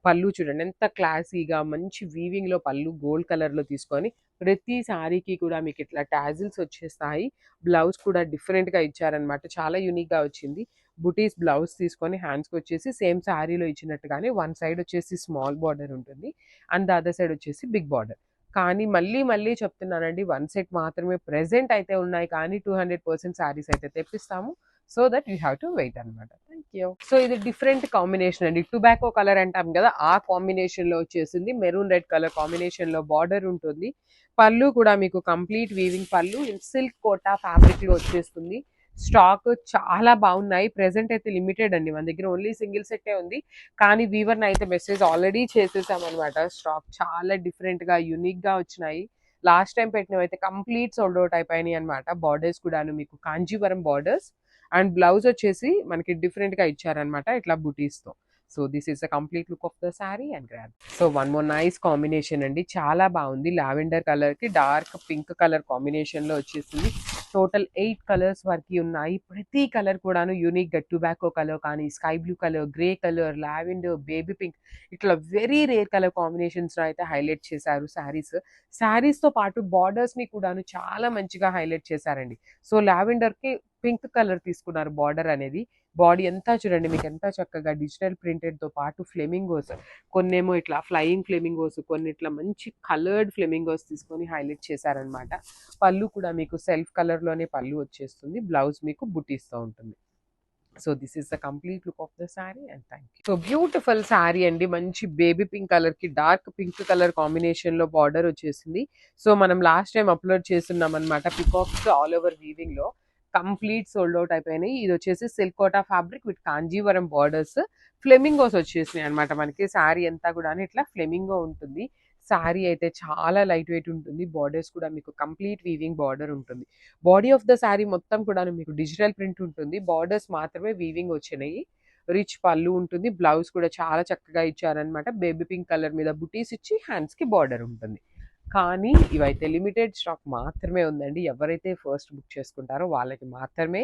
S1: పళ్ళు చూడండి ఎంత క్లాసీగా మంచి వీవింగ్‌లో పళ్ళు గోల్డ్ కలర్‌లో తీసుకొని ప్రతి శారీకి కూడా మీకు ఇట్లా టాజిల్స్ వచ్చేస్తాయి. బ్లౌజ్ కూడా డిఫరెంట్‌గా ఇచ్చారన్నమాట. చాలా యూనిక్‌గా వచ్చింది. బుటీస్ బ్లౌజ్ తీసుకొని హ్యాండ్స్‌కి వచ్చేసి సేమ్ శారీలో ఇచ్చినట్టుగానే వన్ సైడ్ వచ్చేసి స్మాల్ బార్డర్ ఉంటుంది. అండ్ ద అదర్ సైడ్ వచ్చేసి బిగ్ బార్డర్. కానీ మళ్ళీ మళ్ళీ చెప్తున్నానండి, వన్ సెట్ మాత్రమే ప్రెజెంట్ అయితే ఉన్నాయి. కానీ 200% శారీస్ అయితే తెప్పిస్తాము. So that you have to wait అనమాట. Thank you. సో ఇది డిఫరెంట్ కాంబినేషన్ అండి. టొబాకో కలర్ అంటాం కదా, ఆ కాంబినేషన్ లో వచ్చేసింది. మెరూన్ రెడ్ కలర్ కాంబినేషన్ లో బార్డర్ ఉంటుంది. పళ్ళు కూడా మీకు complete weaving pallu silk Kota fabric లో వచ్చేస్తుంది. స్టాక్ చాలా బాగున్నాయి. ప్రెసెంట్ అయితే లిమిటెడ్ అండి, మన దగ్గర ఓన్లీ సింగిల్ సెట్టే ఉంది. కానీ వీవర్ అయితే మెసేజ్ ఆల్రెడీ చేసేసాం అనమాట. స్టాక్ చాలా డిఫరెంట్ గా యూనిక్ గా వచ్చినాయి. లాస్ట్ టైం పెట్టినవి అయితే కంప్లీట్ సోల్డ్ అవుట్ అయిపోయినాయి అనమాట. బార్డర్స్ కూడాను మీకు కాంజీవరం బార్డర్స్ అండ్ బ్లౌజ్ వచ్చేసి మనకి డిఫరెంట్ గా ఇచ్చారనమాట ఇట్లా బుటీస్ తో. So this is the complete look of the sari and grab. So one more nice combination అండి, చాలా బాగుంది. లావెండర్ కలర్ కి డార్క్ పింక్ కలర్ కాంబినేషన్ లో వచ్చేసింది. టోటల్ 8 కలర్స్ వరకు ఉన్నాయి. ప్రతి కలర్ కూడాను యూనిక్ గా టొబాకో కలర్ కానీ, sky blue colour, grey colour, lavender, baby pink ఇట్లా వెరీ రేర్ కలర్ కాంబినేషన్స్ లో అయితే హైలైట్ చేశారు శారీస్. శారీస్ తో పాటు బార్డర్స్ ని కూడాను చాలా మంచిగా హైలైట్ చేశారండి. సో లావెండర్ కి పింక్ కలర్ తీసుకున్నారు బార్డర్ అనేది. బాడీ అంతా చూడండి మీకు ఎంత చక్కగా డిజిటల్ ప్రింటెడ్ తో పాటు ఫ్లెమింగోస్, కొన్నేమో ఇట్లా ఫ్లయింగ్ ఫ్లెమింగోస్, కొన్ని ఇట్లా మంచి కలర్డ్ ఫ్లెమింగోస్ తీసుకొని హైలైట్ చేశారనమాట. పళ్ళు కూడా మీకు సెల్ఫ్ కలర్ లోనే పళ్ళు వచ్చేస్తుంది. బ్లౌజ్ మీకు బుటీస్తో ఉంటుంది. So this is the complete look of the sari and thank you. So beautiful sari అండి, మంచి బేబీ పింక్ కలర్ కి డార్క్ పింక్ కలర్ కాంబినేషన్ లో బార్డర్ వచ్చేసింది. సో మనం లాస్ట్ టైం అప్లోడ్ చేస్తున్నాం అనమాట పికాక్స్ ఆల్ ఓవర్ వీవింగ్ లో. కంప్లీట్ సోల్డ్ అవుట్ అయిపోయినాయి. ఇది వచ్చేసి silk Kota fabric with Kanjeevaram borders, flamingos వచ్చేసినాయి అనమాట. మనకి శారీ అంతా కూడా ఇట్లా ఫ్లెమింగో ఉంటుంది. శారీ అయితే చాలా లైట్ వెయిట్ ఉంటుంది. బార్డర్స్ కూడా మీకు కంప్లీట్ వీవింగ్ బార్డర్ ఉంటుంది. బాడీ ఆఫ్ ద శారీ మొత్తం కూడా మీకు డిజిటల్ ప్రింట్ ఉంటుంది. బార్డర్స్ మాత్రమే వీవింగ్ వచ్చినాయి. రిచ్ పళ్ళు ఉంటుంది. బ్లౌజ్ కూడా చాలా చక్కగా ఇచ్చారనమాట. బేబీ పింక్ కలర్ మీద బుటీస్ ఇచ్చి హ్యాండ్స్ కి బార్డర్ ఉంటుంది. కానీ ఇవైతే లిమిటెడ్ స్టాక్ మాత్రమే ఉందండి. ఎవరైతే ఫస్ట్ బుక్ చేసుకుంటారో వాళ్ళకి మాత్రమే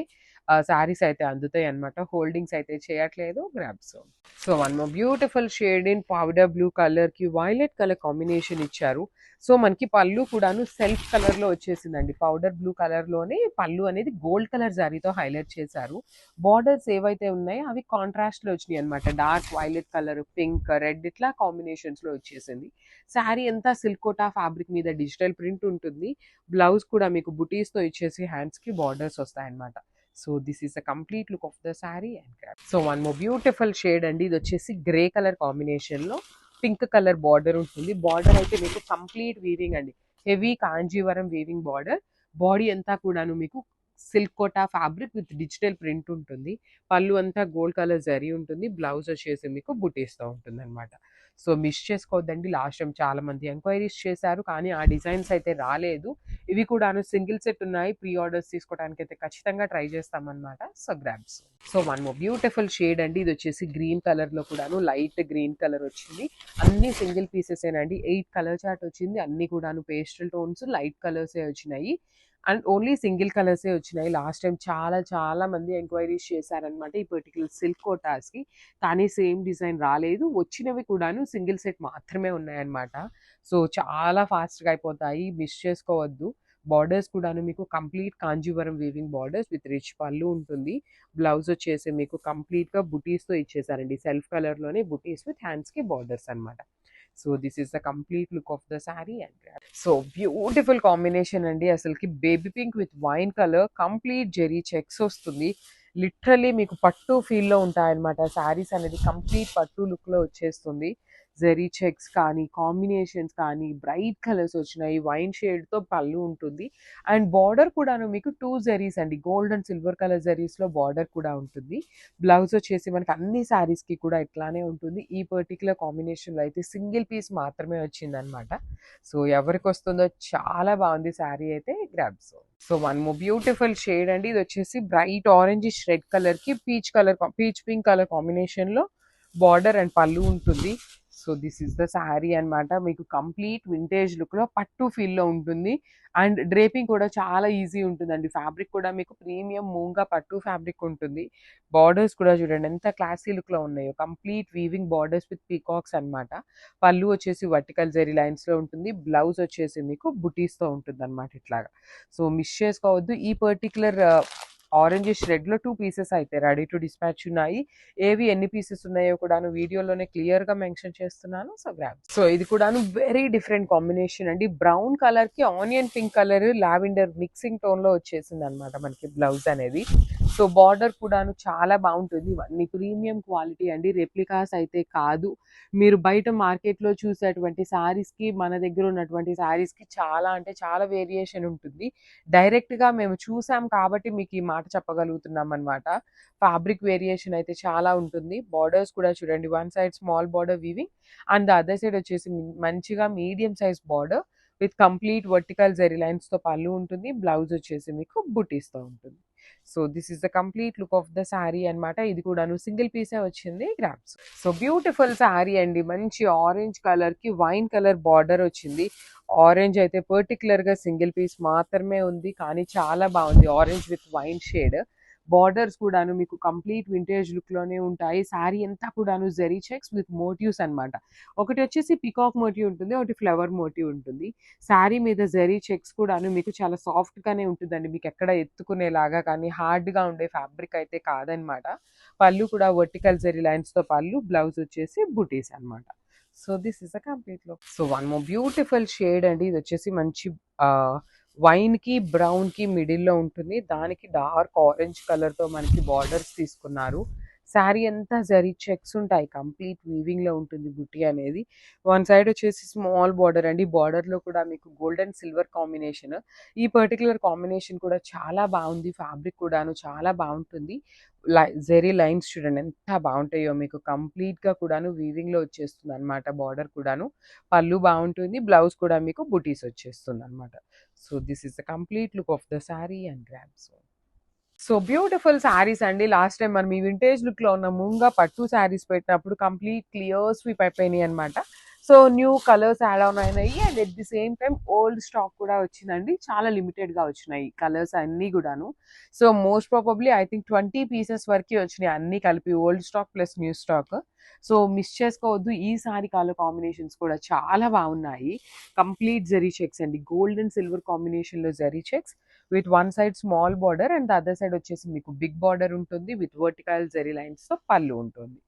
S1: శారీస్ అయితే అందుతాయి అనమాట. హోల్డింగ్స్ అయితే చేయట్లేదు. Grabs. So one more beautiful shade in powder blue colour కి వైలెట్ కలర్ కాంబినేషన్ ఇచ్చారు. సో మనకి పళ్ళు కూడాను సెల్ఫ్ కలర్ లో వచ్చేసిందండి. పౌడర్ బ్లూ కలర్ లోనే పళ్ళు అనేది గోల్డ్ కలర్ జరీతో హైలైట్ చేశారు. బార్డర్స్ ఏవైతే ఉన్నాయో అవి కాంట్రాస్ట్ లో వచ్చినాయి అనమాట. Dark violet colour, pink, red ఇట్లా కాంబినేషన్స్ లో వచ్చేసింది. శారీ అంతా సిల్క్ కోటా ఫ్యాబ్రిక్ మీద డిజిటల్ ప్రింట్ ఉంటుంది. బ్లౌజ్ కూడా మీకు బుటీస్ తో ఇచ్చేసి హ్యాండ్స్ కి బార్డర్స్ వస్తాయన్నమాట. So this is the complete look of the sari and grab. So one more beautiful shade అండి, ఇది వచ్చేసి గ్రే కలర్ కాంబినేషన్ లో పింక్ కలర్ బార్డర్ ఉంటుంది. బార్డర్ అయితే మీకు కంప్లీట్ వీవింగ్ అండి, heavy Kanjeevaram weaving border. Body అంతా కూడాను మీకు silk Kota fabric with digital print ఉంటుంది. పళ్ళు అంతా గోల్డ్ కలర్ జరీ ఉంటుంది. బ్లౌజ్ వచ్చేసి మీకు బుటీస్తో ఉంటుంది అనమాట. సో మిస్ చేసుకోవద్దండి. లాస్ట్ టైం చాలా మంది ఎంక్వైరీస్ చేశారు కానీ ఆ డిజైన్స్ అయితే రాలేదు. ఇవి కూడాను సింగిల్ సెట్ ఉన్నాయి. ప్రీ ఆర్డర్స్ తీసుకోవడానికి అయితే ఖచ్చితంగా ట్రై చేస్తామన్నమాట. So grabs. So one more beautiful shade అండి, ఇది వచ్చేసి గ్రీన్ కలర్ లో కూడాను లైట్ గ్రీన్ కలర్ వచ్చింది. అన్ని సింగిల్ పీసెస్ ఏనండి. 8 కలర్ చార్ట్ వచ్చింది. అన్ని కూడాను పేస్టల్ టోన్స్ లైట్ కలర్స్ వచ్చినాయి అండ్ ఓన్లీ సింగిల్ కలర్సే వచ్చినాయి. లాస్ట్ టైం చాలా మంది ఎంక్వైరీస్ చేశారనమాట ఈ పర్టికులర్ సిల్క్ కోటాస్కి. కానీ సేమ్ డిజైన్ రాలేదు. వచ్చినవి కూడాను సింగిల్ సెట్ మాత్రమే ఉన్నాయన్నమాట. సో చాలా ఫాస్ట్గా అయిపోతాయి, మిస్ చేసుకోవద్దు. బార్డర్స్ కూడాను మీకు complete Kanjeevaram weaving borders with rich పళ్ళు ఉంటుంది. బ్లౌజ్ వచ్చేసి మీకు కంప్లీట్గా బుటీస్తో ఇచ్చేసారండి. సెల్ఫ్ కలర్లోనే బుటీస్ విత్ హ్యాండ్స్కి బార్డర్స్ అనమాట. So this is the complete look of the sari and grab. So beautiful combination అండి, అసలుకి baby pink with wine colour, complete zari checks వస్తుంది. లిటరలీ మీకు పట్టు ఫీల్లో ఉంటాయన్నమాట. శారీస్ అనేది కంప్లీట్ పట్టు లుక్లో వచ్చేస్తుంది. జెరీ చెక్స్ కానీ, కాంబినేషన్స్ కానీ, బ్రైట్ కలర్స్ వచ్చినాయి. వైన్ షేడ్‌తో పళ్ళు ఉంటుంది. అండ్ బార్డర్ కూడాను మీకు 2 జెరీస్ అండి. గోల్డ్ అండ్ సిల్వర్ కలర్ జెరీస్‌లో బార్డర్ కూడా ఉంటుంది. బ్లౌజ్ వచ్చేసి మనకి అన్ని శారీస్‌కి కూడా ఇట్లానే ఉంటుంది. ఈ పర్టిక్యులర్ కాంబినేషన్‌లో అయితే సింగిల్ పీస్ మాత్రమే వచ్చిందనమాట. సో ఎవరికొస్తుందో చాలా బాగుంది శారీ అయితే grabs. So one more beautiful shade అండి. ఇది వచ్చేసి బ్రైట్ ఆరెంజిష్ రెడ్ కలర్‌కి పీచ్ పింక్ కలర్ కాంబినేషన్‌లో బార్డర్ అండ్ పళ్ళు ఉంటుంది. So this is the sari అన్నమాట. మీకు కంప్లీట్ వింటేజ్ లుక్‌లో పట్టు ఫీల్‌లో ఉంటుంది. అండ్ డ్రేపింగ్ కూడా చాలా ఈజీ ఉంటుందండి. ఫ్యాబ్రిక్ కూడా మీకు ప్రీమియం మూంగా పట్టు ఫ్యాబ్రిక్ ఉంటుంది. బార్డర్స్ కూడా చూడండి ఎంత క్లాసీ లుక్‌లో ఉన్నాయో. Complete weaving borders with peacocks అన్నమాట. పళ్ళు వచ్చేసి వర్టికల్ జెరీ లైన్స్‌లో ఉంటుంది. బ్లౌజ్ వచ్చేసి మీకు బుటీస్‌తో ఉంటుందన్నమాట ఇట్లాగా. సో మిస్ చేసుకోవద్దు. ఈ పర్టిక్యులర్ ఆరెంజిష్ రెడ్‌లో 2 పీసెస్ అయితే రెడీ టు డిస్పాచ్ ఉన్నాయి. ఏవి ఎన్ని పీసెస్ ఉన్నాయో కూడాను వీడియోలోనే క్లియర్‌గా మెన్షన్ చేస్తున్నాను. So grab. సో ఇది కూడాను వెరీ డిఫరెంట్ కాంబినేషన్ అండి. బ్రౌన్ కలర్‌కి onion pink colour lavender mixing టోన్‌లో వచ్చేసిందనమాట మనకి బ్లౌజ్ అనేది. సో బార్డర్ కూడాను చాలా బాగుంటుంది. ఇవన్నీ ప్రీమియం క్వాలిటీ అండి. రెప్లికాస్ అయితే కాదు. మీరు బయట మార్కెట్‌లో చూసేటువంటి శారీస్‌కి మన దగ్గర ఉన్నటువంటి శారీస్‌కి చాలా అంటే చాలా వేరియేషన్ ఉంటుంది. డైరెక్ట్‌గా మేము చూసాం కాబట్టి మీకు ఈ మాట చెప్పగలుగుతున్నాం అన్నమాట. ఫ్యాబ్రిక్ వేరియేషన్ అయితే చాలా ఉంటుంది. బార్డర్స్ కూడా చూడండి. One side small border weaving and the other side వచ్చేసి మంచిగా medium size border with complete vertical zari లైన్స్‌తో పళ్ళు ఉంటుంది. బ్లౌజ్ వచ్చేసి మీకు బుటీస్‌తో ఉంటుంది. So this is the complete look of the sari అన్నమాట. ఇది కూడాను సింగిల్ పీసే వచ్చింది గ్రాబ్స్. సో బ్యూటిఫుల్ శారీ అండి. మంచి ఆరెంజ్ కలర్ కి వైన్ కలర్ బార్డర్ వచ్చింది. ఆరెంజ్ అయితే పర్టికులర్ గా సింగిల్ పీస్ మాత్రమే ఉంది కానీ చాలా బాగుంది. Orange with wine shade. Borders కూడాను మీకు కంప్లీట్ వింటేజ్ లుక్ లోనే ఉంటాయి. శారీ అంతా కూడాను జెరీ చెక్స్ విత్ మోటివ్స్ అన్నమాట. ఒకటి వచ్చేసి పికాక్ మోటివ్ ఉంటుంది. ఒకటి ఫ్లవర్ మోటివ్ ఉంటుంది. శారీ మీద జెరీ చెక్స్ కూడాను మీకు చాలా సాఫ్ట్ గానే ఉంటుందండి. మీకు ఎక్కడ ఎత్తుకునేలాగా కానీ హార్డ్ గా ఉండే ఫ్యాబ్రిక్ అయితే కాదనమాట. పళ్ళు కూడా వర్టికల్ జెరీ లైన్స్ తో పళ్ళు. బ్లౌజ్ వచ్చేసి బుటీస్ అన్నమాట. So this is a complete look. So one more beautiful shade అండి. ఇది వచ్చేసి మంచి వైన్ కి బ్రౌన్ కి మిడిల్ లో ఉంటుంది. దానికి డార్క్ ఆరెంజ్ కలర్ తో మనకి బార్డర్స్ తీసుకున్నారు. శారీ అంతా జరీ చెక్స్ ఉంటాయి. కంప్లీట్ వీవింగ్ లో ఉంటుంది బుట్టి అనేది. వన్ సైడ్ వచ్చేసి స్మాల్ బార్డర్ అండి. బార్డర్ లో కూడా మీకు గోల్డ్ అండ్ సిల్వర్ కాంబినేషన్. ఈ పర్టికులర్ కాంబినేషన్ కూడా చాలా బాగుంది. ఫ్యాబ్రిక్ కూడాను చాలా బాగుంటుంది. జెరీ లైన్స్ చూడండి ఎంత బాగుంటాయో. మీకు కంప్లీట్ గా కూడాను వీవింగ్ లో వచ్చేస్తుంది అనమాట. బార్డర్ కూడాను పళ్ళు బాగుంటుంది. బ్లౌజ్ కూడా మీకు బుటీస్ వచ్చేస్తుంది అనమాట. So this is the complete look of the sari and grabs. So beautiful saris అండి. లాస్ట్ టైం మనం ఈ వింటేజ్ లుక్ లో ఉన్న ముంగా పట్టు శారీస్ పెట్టినప్పుడు కంప్లీట్ క్లియర్ స్వీప్ అయిపోయినాయి అనమాట. So new colours add on అయినాయి and at the same time old stock కూడా వచ్చిందండి. చాలా లిమిటెడ్ గా వచ్చినాయి కలర్స్ అన్ని కూడాను. So most probably I think 20 pieces వరకు వచ్చినాయి అన్ని కలిపి, old stock plus new stock. So miss చేసుకోవద్దు. ఈ సారీ కలర్ కాంబినేషన్స్ కూడా చాలా బాగున్నాయి. కంప్లీట్ జెరీ చెక్స్ అండి. గోల్డ్ అండ్ సిల్వర్ కాంబినేషన్ లో zari checks with one side small border and the other side వచ్చేసి మీకు బిగ్ బార్డర్ ఉంటుంది విత్ వర్టికల్ జెరీ లైన్స్ తో పళ్ళు ఉంటుంది.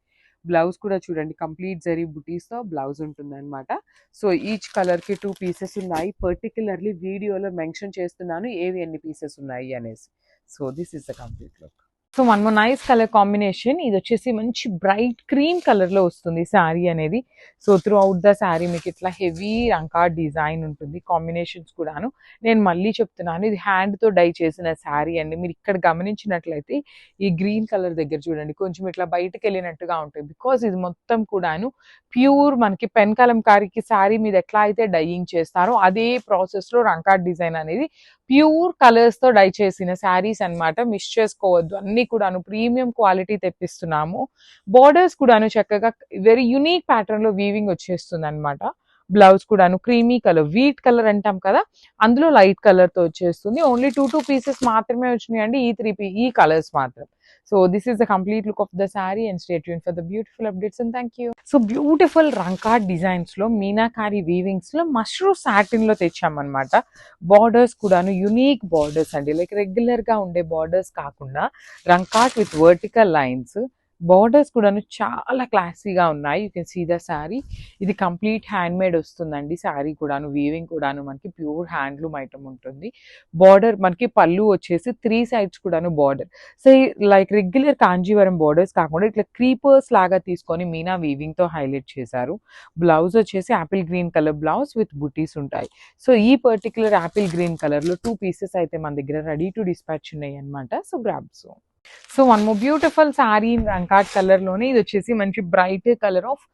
S1: బ్లౌజ్ కూడా చూడండి కంప్లీట్ జెరీ బుటీస్ తో బ్లౌజ్ ఉంటుంది అనమాట. సో ఈచ్ కలర్ కి 2 పీసెస్ ఉన్నాయి. పర్టికులర్లీ వీడియోలో మెన్షన్ చేస్తున్నాను ఏవి ఎన్ని పీసెస్ ఉన్నాయి అనేసి. So this is the complete look. So one more nice colour combination. ఇది వచ్చేసి మంచి బ్రైట్ క్రీమ్ కలర్ లో వస్తుంది శారీ అనేది. So through out the sari మీకు ఇట్లా హెవీ రంకా డిజైన్ ఉంటుంది. కాంబినేషన్స్ కూడాను నేను మళ్ళీ చెప్తున్నాను, ఇది హ్యాండ్ తో డై చేసిన శారీ అండి. మీరు ఇక్కడ గమనించినట్లయితే ఈ గ్రీన్ కలర్ దగ్గర చూడండి కొంచెం ఇట్లా బయటకు వెళ్ళినట్టుగా ఉంటుంది. బికాస్ ఇది మొత్తం కూడాను ప్యూర్ మనకి పెన్ కలంకారీకి శారీ మీద ఎట్లా అయితే డైయింగ్ చేస్తారో అదే ప్రాసెస్ లో రంకా డిజైన్ అనేది ప్యూర్ కలర్స్ తో డై చేసిన శారీస్ అన్నమాట. మిస్ చేసుకోవద్దు. అన్ని కూడాను ప్రీమియం క్వాలిటీ తెప్పిస్తున్నాము. బార్డర్స్ కూడాను చక్కగా వెరీ యూనిక్ ప్యాటర్న్ లో వీవింగ్ వచ్చేస్తుంది అనమాట. బ్లౌజ్ కూడాను క్రీమీ కలర్, వీట్ కలర్ అంటాం కదా, అందులో లైట్ కలర్ తో వచ్చేస్తుంది. ఓన్లీ 2 పీసెస్ మాత్రమే వచ్చినాయండి. ఈ కలర్స్ మాత్రం. So this is the complete look of the sari and stay tune for the beautiful updates and thank you. So beautiful రంకా డిజైన్స్ లో మీనాకారి వీవింగ్స్ లో మష్రూమ్ సాటిన్ లో తెచ్చామన్నమాట. బార్డర్స్ కూడాను యునీక్ బార్డర్స్ అండి. లైక్ రెగ్యులర్ గా ఉండే బార్డర్స్ కాకుండా rangkat with vertical lines
S2: borders కూడాను చాలా క్లాసీగా ఉన్నాయి. You can see the sari. ఇది కంప్లీట్ హ్యాండ్ మేడ్ వస్తుందండి. శారీ కూడాను వీవింగ్ కూడాను మనకి ప్యూర్ హ్యాండ్లూమ్ ఐటమ్ ఉంటుంది. బార్డర్ మనకి పళ్ళు వచ్చేసి 3 సైడ్స్ కూడాను border. So like regular Kanjeevaram borders కాకుండా ఇట్లా క్రీపర్స్ లాగా తీసుకొని మీనా వీవింగ్ తో హైలైట్ చేశారు. బ్లౌజ్ వచ్చేసి Apple green colour blouse with బుటీస్ ఉంటాయి. సో ఈ పర్టికులర్ యాపిల్ గ్రీన్ కలర్ లో 2 పీసెస్ అయితే మన దగ్గర రెడీ టు డిస్పాచ్ ఉన్నాయి అనమాట. So grabs. So one more beautiful sari in rangkat colour లోనే. ఇది వచ్చేసి మంచి bright colour of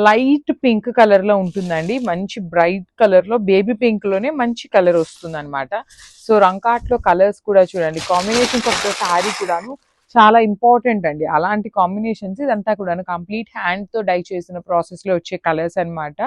S2: light pink colour లో ఉంటుందండి. మంచి బ్రైట్ కలర్ లో బేబీ పింక్ లోనే మంచి కలర్ వస్తుంది అనమాట. సో రంకాట్ లో కలర్స్ కూడా చూడండి, కాంబినేషన్స్ ఆఫ్ ద శారీ కూడాను చాలా ఇంపార్టెంట్ అండి. అలాంటి కాంబినేషన్స్ ఇదంతా కూడాను కంప్లీట్ హ్యాండ్ తో డై చేసిన ప్రాసెస్ లో వచ్చే కలర్స్ అనమాట.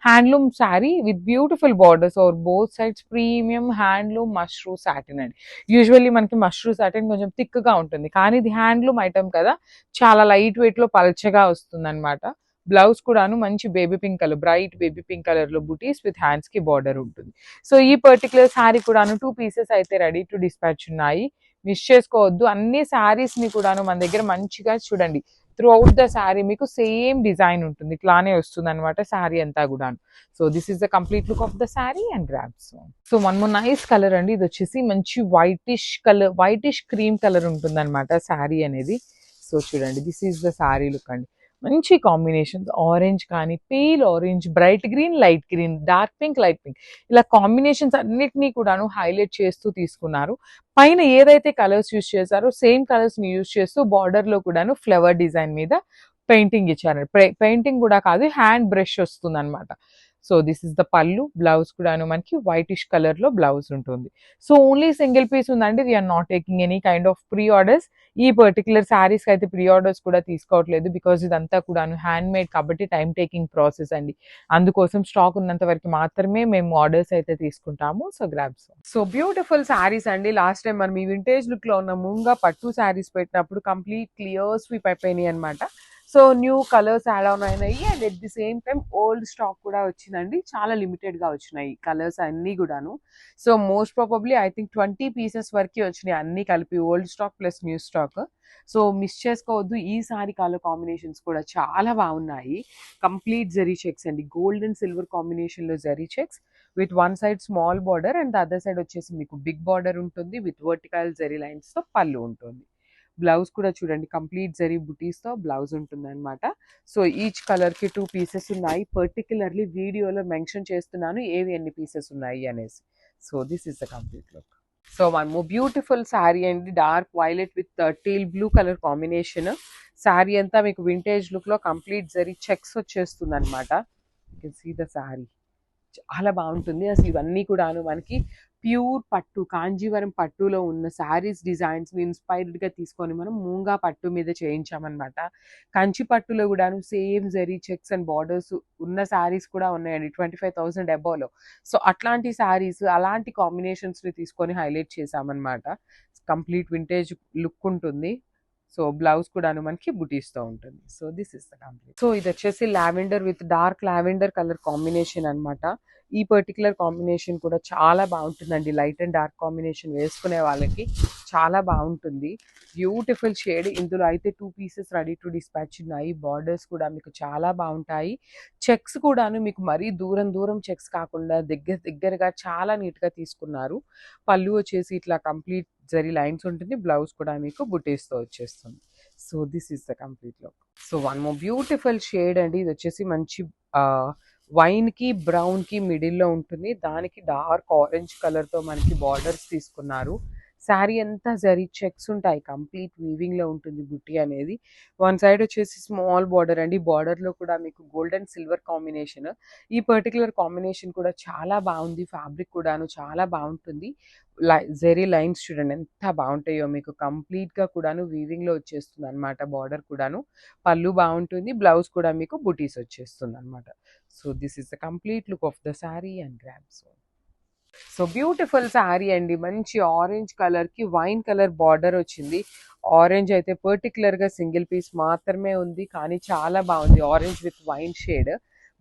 S2: Handloom sari with beautiful borders are both sides premium handloom mashru satin అండి. యూజువల్లీ మనకి మష్రూ సాటిన్ కొంచెం థిక్ గా ఉంటుంది, కానీ ఇది హ్యాండ్లూమ్ ఐటమ్ కదా, చాలా లైట్ వెయిట్ లో పల్చగా వస్తుంది అనమాట. బ్లౌజ్ కూడాను మంచి baby pink colour, bright baby pink colour లో బుటీస్ విత్ హ్యాండ్స్ కి బార్డర్ ఉంటుంది. సో ఈ పర్టికులర్ శారీ కూడాను 2 పీసెస్ అయితే రెడీ టు డిస్పాచ్ ఉన్నాయి. మిస్ చేసుకోవద్దు. అన్ని శారీస్ ని కూడాను మన దగ్గర మంచిగా చూడండి, త్రూ అవుట్ ద శారీ మీకు సేమ్ డిజైన్ ఉంటుంది, ఇట్లానే వస్తుంది అనమాట శారీ అంతా కూడా. So this is the complete look of the sari and grabs. So one more nice colour అండి. ఇది వచ్చేసి మంచి whitish colour, whitish cream colour ఉంటుంది అనమాట శారీ అనేది. సో చూడండి, this is the sari look అండి. మంచి కాంబినేషన్స్, ఆరెంజ్ కానీ, pale orange, bright green, light green, dark pink, light pink, ఇలా కాంబినేషన్స్ అన్నిటినీ కూడాను హైలైట్ చేస్తూ తీసుకున్నారు. పైన ఏదైతే కలర్స్ యూస్ చేశారో సేమ్ కలర్స్ ని యూస్ చేస్తూ బార్డర్ లో కూడాను ఫ్లవర్ డిజైన్ మీద పెయింటింగ్ ఇచ్చారు. పెయింటింగ్ కూడా కాదు, హ్యాండ్ బ్రష్ వస్తుంది అనమాట. సో దిస్ ఇస్ ద పళ్ళు. బ్లౌజ్ కూడాను మనకి వైటిష్ కలర్ లో బ్లౌజ్ ఉంటుంది. సో ఓన్లీ సింగిల్ పీస్ ఉందండి. We are not taking any kind of preorders. ఈ పర్టికులర్ శారీస్ అయితే ప్రీ ఆర్డర్స్ కూడా తీసుకోవట్లేదు, బికాజ్ ఇదంతా కూడాను హ్యాండ్ మేడ్ కాబట్టి టైం టేకింగ్ ప్రాసెస్ అండి. అందుకోసం స్టాక్ ఉన్నంత వరకు మాత్రమే మేము ఆర్డర్స్ అయితే తీసుకుంటాము. So grabs. So beautiful saris అండి. లాస్ట్ టైం మనం ఈ వింటేజ్ లుక్ లో ఉన్న ముంగా పట్టు శారీస్ పెట్టినప్పుడు కంప్లీట్ క్లియర్ స్వీప్ అయిపోయినాయి అనమాట. So new colours add on అయినాయి and at the same time old stock కూడా వచ్చిందండి. చాలా లిమిటెడ్ గా వచ్చినాయి కలర్స్ అన్ని కూడాను. So most probably I think 20 pieces వరకు వచ్చినాయి అన్ని కలిపి, old stock plus new stock. So miss చేసుకోవద్దు. ఈ సారీ కలర్ కాంబినేషన్స్ కూడా చాలా బాగున్నాయి. కంప్లీట్ జరీ చెక్స్ అండి, గోల్డ్ అండ్ సిల్వర్ కాంబినేషన్ లో zari checks with one side small border and other side వచ్చేసి మీకు బిగ్ బార్డర్ ఉంటుంది విత్ వర్టికల్ జరీ లైన్స్ తో పళ్ళు ఉంటుంది. బ్లౌజ్ కూడా చూడండి, కంప్లీట్ జరీ బుటీస్ తో బ్లౌజ్ ఉంటుంది అనమాట. సో ఈచ్ కలర్ కి 2 పీసెస్ ఉన్నాయి. పర్టికులర్లీ వీడియోలో మెన్షన్ చేస్తున్నాను ఏవి ఎన్ని పీసెస్ ఉన్నాయి అనేసి. So this is the complete look. So one more beautiful sari అండి, dark violet with teal blue colour combination. Sari అంతా మీకు వింటేజ్ లుక్ లో కంప్లీట్ జరీ చెక్స్ వచ్చేస్తుంది అనమాట. You can see the sari, చాలా బాగుంటుంది. అసలు ఇవన్నీ కూడాను మనకి ప్యూర్ పట్టు, కాంజీవరం పట్టులో ఉన్న శారీస్ డిజైన్స్ ఇన్స్పైర్డ్ గా తీసుకొని మనం మూంగా పట్టు మీద చేయించామన్నమాట. కంచి పట్టులో కూడాను same zari checks and borders ఉన్న శారీస్ కూడా ఉన్నాయండి 25,000 అబోవ్లో. సో అట్లాంటి శారీస్, అలాంటి కాంబినేషన్స్ ని తీసుకొని హైలైట్ చేసామన్నమాట. కంప్లీట్ వింటేజ్ లుక్ ఉంటుంది. సో బ్లౌజ్ కూడాను మనకి బుటీస్ తో ఉంటుంది. So this is the complete. So ఇది వచ్చేసి lavender with dark lavender colour combination అన్నమాట. ఈ పర్టికులర్ కాంబినేషన్ కూడా చాలా బాగుంటుందండి. లైట్ అండ్ డార్క్ కాంబినేషన్ వేసుకునే వాళ్ళకి చాలా బాగుంటుంది. Beautiful shade. ఇందులో అయితే 2 పీసెస్ రెడీ టు డిస్పాచ్ ఉన్నాయి. బార్డర్స్ కూడా మీకు చాలా బాగుంటాయి. చెక్స్ కూడాను మీకు మరీ దూరం దూరం చెక్స్ కాకుండా దగ్గరగా చాలా నీట్ గా తీసుకున్నారు. పళ్ళు వచ్చేసి ఇట్లా కంప్లీట్ జరీ లైన్స్ ఉంటుంది. బ్లౌజ్ కూడా మీకు బుటీస్ తో వచ్చేస్తుంది. So this is the complete look. So one more beautiful shade అండి. ఇది వచ్చేసి మంచి వైన్ కి బ్రౌన్ కి మిడిల్ లో ఉంటుంది. దానికి డార్క్ ఆరెంజ్ కలర్ తో మనకి బార్డర్స్ తీసుకున్నారు. శారీ అంతా జరీ చెక్స్ ఉంటాయి, కంప్లీట్ వీవింగ్ లో ఉంటుంది బుట్టి అనేది. వన్ సైడ్ వచ్చేసి స్మాల్ బార్డర్ అండి. బార్డర్ లో కూడా మీకు గోల్డ్ అండ్ సిల్వర్ కాంబినేషన్. ఈ పర్టికులర్ కాంబినేషన్ కూడా చాలా బాగుంది. ఫ్యాబ్రిక్ కూడాను చాలా బాగుంటుంది. జెరీ లైన్స్ చూడండి ఎంత బాగుంటాయో, మీకు కంప్లీట్ గా కూడాను వీవింగ్ లో వచ్చేస్తుంది అనమాట. బార్డర్ కూడాను, పళ్ళు బాగుంటుంది, బ్లౌజ్ కూడా మీకు బుటీస్ వచ్చేస్తుంది అనమాట. So this is the complete look of the sari and grabs. So beautiful sari అండి. మంచి ఆరెంజ్ కలర్ కి వైన్ కలర్ బార్డర్ వచ్చింది. ఆరెంజ్ అయితే పర్టికులర్ గా సింగిల్ పీస్ మాత్రమే ఉంది, కానీ చాలా బాగుంది. Orange with wine shade.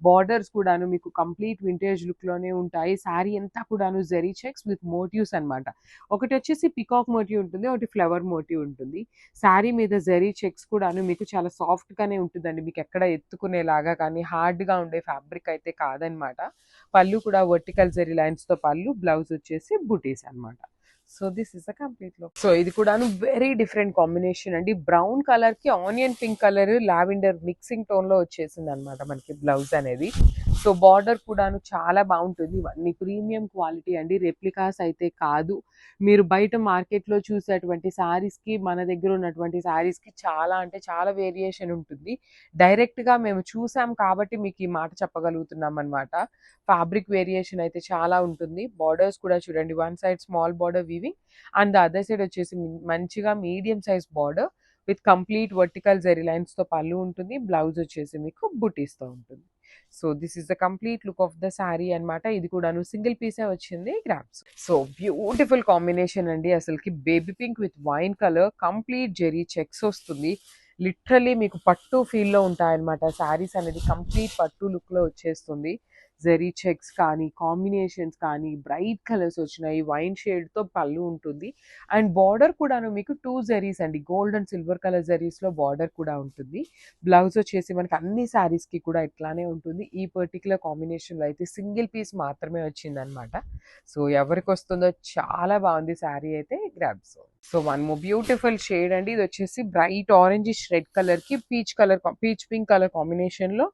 S1: Borders కూడాను మీకు కంప్లీట్ వింటేజ్ లుక్ లోనే ఉంటాయి. శారీ అంతా కూడాను జెరీ చెక్స్ విత్ మోటివ్స్ అన్నమాట. ఒకటి వచ్చేసి పికాక్ మోటివ్ ఉంటుంది, ఒకటి ఫ్లవర్ మోటివ్ ఉంటుంది. శారీ మీద జెరీ చెక్స్ కూడాను మీకు చాలా సాఫ్ట్ గానే ఉంటుందండి. మీకు ఎక్కడ ఎత్తుకునేలాగా కానీ హార్డ్ గా ఉండే ఫ్యాబ్రిక్ అయితే కాదనమాట. పళ్ళు కూడా వర్టికల్ జెరీ లైన్స్ తో పళ్ళు, బ్లౌజ్ వచ్చేసి బుటీస్ అన్నమాట. So this is the complete look. So ఇది కూడాను వెరీ డిఫరెంట్ కాంబినేషన్ అండి. బ్రౌన్ కలర్ కి onion pink colour lavender mixing tone లో వచ్చేసింది అనమాట మనకి బ్లౌజ్ అనేది. సో బార్డర్ కూడాను చాలా బాగుంటుంది. ఇవన్నీ ప్రీమియం క్వాలిటీ అండి, రెప్లికాస్ అయితే కాదు. మీరు బయట మార్కెట్ లో చూసేటువంటి సారీస్ కి మన దగ్గర ఉన్నటువంటి సారీస్ కి చాలా అంటే చాలా వేరియేషన్ ఉంటుంది. డైరెక్ట్ గా మేము చూసాం కాబట్టి మీకు ఈ మాట చెప్పగలుగుతున్నాం అనమాట. ఫ్యాబ్రిక్ వేరియేషన్ అయితే చాలా ఉంటుంది. బార్డర్స్ కూడా చూడండి, one side small border weaving and the other side వచ్చేసి మంచిగా medium size border with complete vertical zari lines తో పళ్ళు ఉంటుంది. బ్లౌజ్ వచ్చేసి మీకు బుటీస్ తో ఉంటుంది. So this is the complete look of the sari అన్నమాట. ఇది కూడాను సింగిల్ పీసే వచ్చింది గ్రామ్స్. సో బ్యూటిఫుల్ కాంబినేషన్ అండి. అసలుకి baby pink with wine colour, complete zari checks వస్తుంది. లిటరలీ మీకు పట్టు ఫీల్ లో ఉంటాయన్నమాట. శారీస్ అనేది కంప్లీట్ పట్టు లుక్ లో వచ్చేస్తుంది. జెరీ చెక్స్ కానీ కాంబినేషన్స్ కానీ బ్రైట్ కలర్స్ వచ్చినాయి. వైన్ షేడ్ తో పళ్ళు ఉంటుంది అండ్ బార్డర్ కూడాను మీకు 2 జెరీస్ అండి, gold and silver colour zaris లో బార్డర్ కూడా ఉంటుంది. బ్లౌజ్ వచ్చేసి మనకి అన్ని సారీస్ కి కూడా ఇట్లానే ఉంటుంది. ఈ పర్టికులర్ కాంబినేషన్ లో అయితే సింగిల్ పీస్ మాత్రమే వచ్చింది అనమాట. సో ఎవరికి వస్తుందో చాలా బాగుంది శారీ అయితే grabs. So one more beautiful shade అండి. ఇది వచ్చేసి బ్రైట్ ఆరెంజ్ రెడ్ కలర్ కి పీచ్ పింక్ కలర్ కాంబినేషన్ లో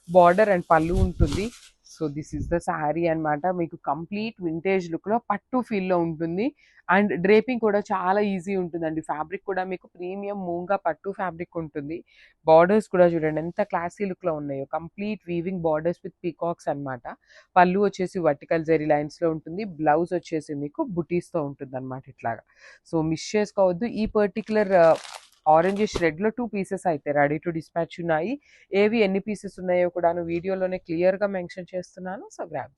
S1: బార్డర్ అండ్ పళ్ళు ఉంటుంది. So this is the sari అన్నమాట. మీకు కంప్లీట్ వింటేజ్ లుక్ లో పట్టు ఫీల్ లో ఉంటుంది అండ్ డ్రేపింగ్ కూడా చాలా ఈజీ ఉంటుందండి. ఫ్యాబ్రిక్ కూడా మీకు ప్రీమియం మూంగా పట్టు ఫ్యాబ్రిక్ ఉంటుంది. బార్డర్స్ కూడా చూడండి ఎంత క్లాసీ లుక్ లో ఉన్నాయో, complete weaving borders with peacocks అన్నమాట. పళ్ళు వచ్చేసి వర్టికల్ జెరీ లైన్స్ లో ఉంటుంది. బ్లౌజ్ వచ్చేసి మీకు బుటీస్ తో ఉంటుంది అనమాట ఇట్లాగా. సో మిస్ చేసుకోవద్దు. ఈ పర్టికులర్ ఆరెంజ్ రెడ్ లో 2 పీసెస్ అయితే రెడీ టు డిస్పాచ్ ఉన్నాయి. ఏవి ఎన్ని పీసెస్ ఉన్నాయో కూడా వీడియోలోనే క్లియర్ గా మెన్షన్ చేస్తున్నాను. So grabs.